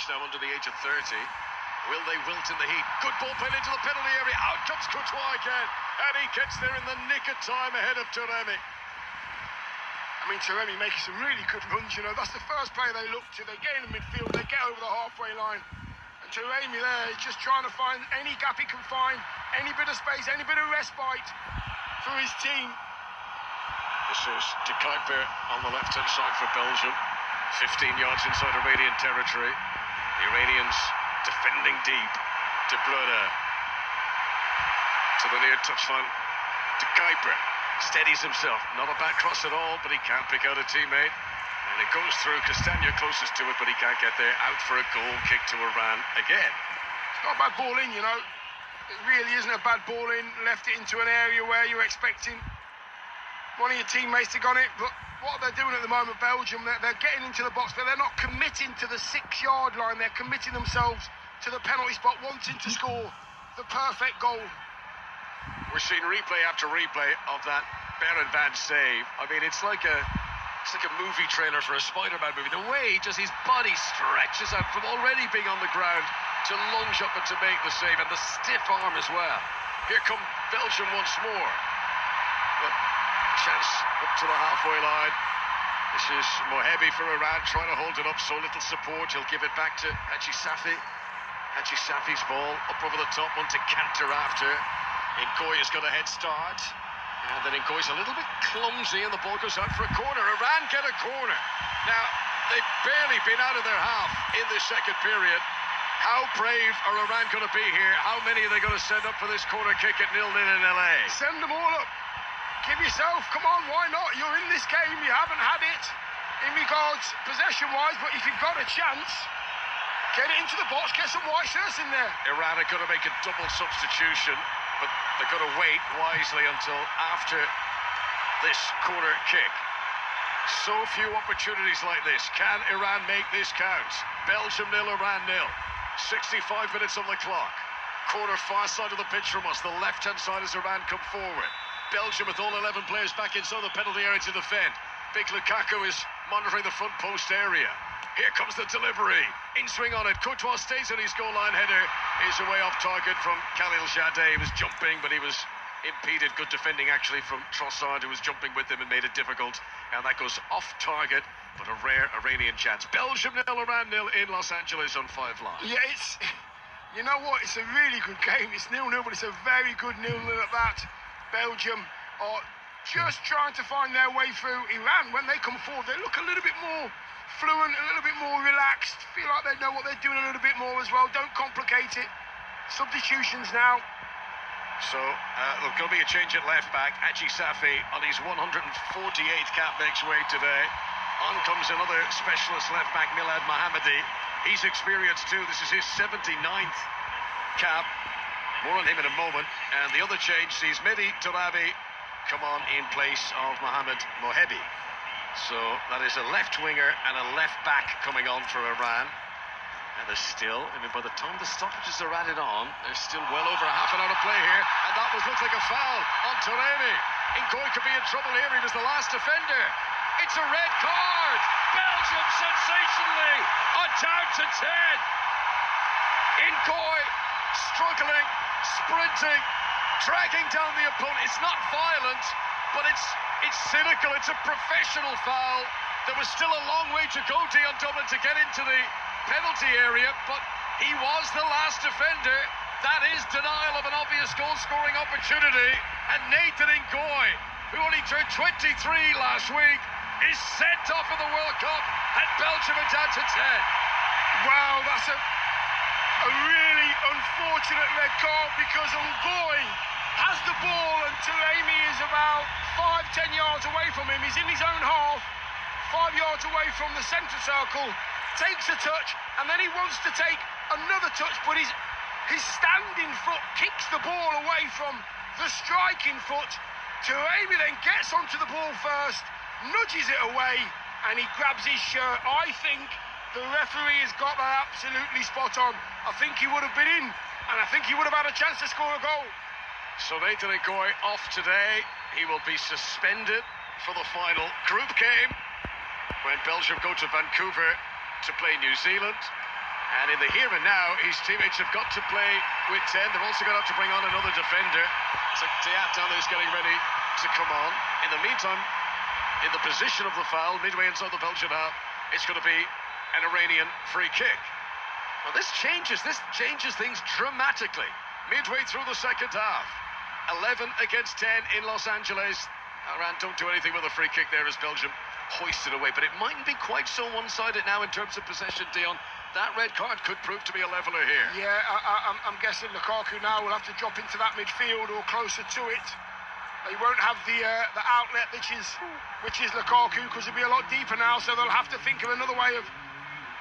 reached now under the age of 30. Will they wilt in the heat? Good ball played into the penalty area. Out comes Courtois again. And he gets there in the nick of time ahead of Taremi. I mean, Taremi making some really good runs, you know. That's the first player they look to. They get in the midfield, they get over the halfway line. And Taremi there is just trying to find any gap he can find, any bit of space, any bit of respite for his team. This is De Kuiper on the left-hand side for Belgium. 15 yards inside Iranian territory. The Iranians defending deep. De Bruyne to the near touchline. De Kuiper steadies himself. Not a bad cross at all, but he can't pick out a teammate. And it goes through. Castagna closest to it, but he can't get there. Out for a goal kick to Iran again. It's not a bad ball in, you know. It really isn't a bad ball in. Left it into an area where you're expecting one of your teammates to got it, but what they're doing at the moment, Belgium, they're getting into the box, but they're not committing to the 6-yard line. They're committing themselves to the penalty spot, wanting to score the perfect goal. We're seeing replay after replay of that Bergwijn save. I mean, it's like a movie trailer for a Spider-Man movie. The way just his body stretches out from already being on the ground to lunge up and to make the save, and the stiff arm as well. Here come Belgium once more. But chance up to the halfway line. This is Mohebi for Iran, trying to hold it up, so little support. He'll give it back to Haji Safi. Haji Safi's ball up over the top, one to canter after. Ngoy has got a head start. And then Ngoy's a little bit clumsy and the ball goes out for a corner. Iran get a corner. Now, they've barely been out of their half in this second period. How brave are Iran going to be here? How many are they going to send up for this corner kick at 0-0 in LA? Send them all up. Give yourself, come on, why not? You're in this game, you haven't had it in regards possession-wise, but if you've got a chance, get it into the box, get some white shirts in there. Iran are going to make a double substitution, but they're going to wait wisely until after this corner kick. So few opportunities like this. Can Iran make this count? Belgium 0, Iran 0. 65 minutes on the clock. Corner far side of the pitch from us. The left-hand side as Iran come forward. Belgium with all 11 players back inside the penalty area to defend. Big Lukaku is monitoring the front post area. Here comes the delivery. In swing on it. Courtois stays on his goal line. Header is away off target from Khalil Jadeh. He was jumping, but he was impeded. Good defending actually from Trossard, who was jumping with him and made it difficult. And that goes off target, but a rare Iranian chance. Belgium 0, Iran 0 in Los Angeles on 5 Live. Yeah, it's... You know what? It's a really good game. It's 0-0, but it's a very good 0-0 at that. Belgium are just trying to find their way through. Iran, when they come forward, they look a little bit more fluent, a little bit more relaxed. Feel like they know what they're doing a little bit more as well. Don't complicate it. Substitutions now. So, there's going to be a change at left back. Haji Safi on his 148th cap makes way today. On comes another specialist left back, Milad Mohammadi. He's experienced too. This is his 79th cap. More on him in a moment. And the other change sees Mehdi Tarabi come on in place of Mohamed Mohebi. So that is a left winger and a left back coming on for Iran. And there's still, I mean, by the time the stoppages are added on, there's still well over a half an hour to play here. And that looks like a foul on Taremi. Ngoy could be in trouble here. He was the last defender. It's a red card. Belgium sensationally are down to 10. Ngoy struggling, sprinting, dragging down the opponent. It's not violent, but it's cynical. It's a professional foul. There was still a long way to go, Dion Dublin, to get into the penalty area, but he was the last defender. That is denial of an obvious goal-scoring opportunity. And Nathan Ngoy, who only turned 23 last week, is sent off of the World Cup, and Belgium are down to 10. Wow, that's a really unfortunate red card, because Ngoy has the ball and Taremi is about 5-10 yards away from him. He's in his own half, 5 yards away from the centre circle, takes a touch, and then he wants to take another touch, but his standing foot kicks the ball away from the striking foot. Taremi then gets onto the ball first, nudges it away, and he grabs his shirt. I think the referee has got that absolutely spot on. I think he would have been in, and I think he would have had a chance to score a goal. So Nathan Ngoy off today. He will be suspended for the final group game when Belgium go to Vancouver to play New Zealand. And in the here and now, his teammates have got to play with 10. They're also going to have to bring on another defender. So Diatana is getting ready to come on. In the meantime, in the position of the foul, midway inside the Belgian half, it's going to be an Iranian free kick. Well, this changes things dramatically. Midway through the second half, 11 against 10 in Los Angeles. Iran don't do anything with a free kick there as Belgium hoist it away. But it mightn't be quite so one-sided now in terms of possession, Dion. That red card could prove to be a leveler here. Yeah, I'm guessing Lukaku now will have to drop into that midfield or closer to it. He won't have the outlet, which is Lukaku, because he'll be a lot deeper now, so they'll have to think of another way of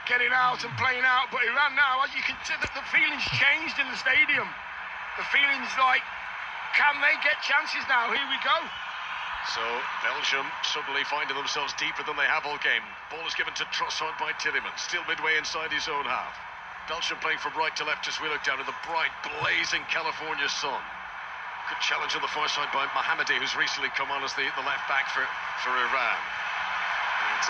getting out and playing out. But Iran now, as you can see, the feelings changed in the stadium. The feelings like, can they get chances now? Here we go. So Belgium suddenly finding themselves deeper than they have all game. Ball is given to Trossard by Tielemans, still midway inside his own half. Belgium playing from right to left as we look down in the bright, blazing California sun. Good challenge on the far side by Mohammadi, who's recently come on as the left back for Iran. And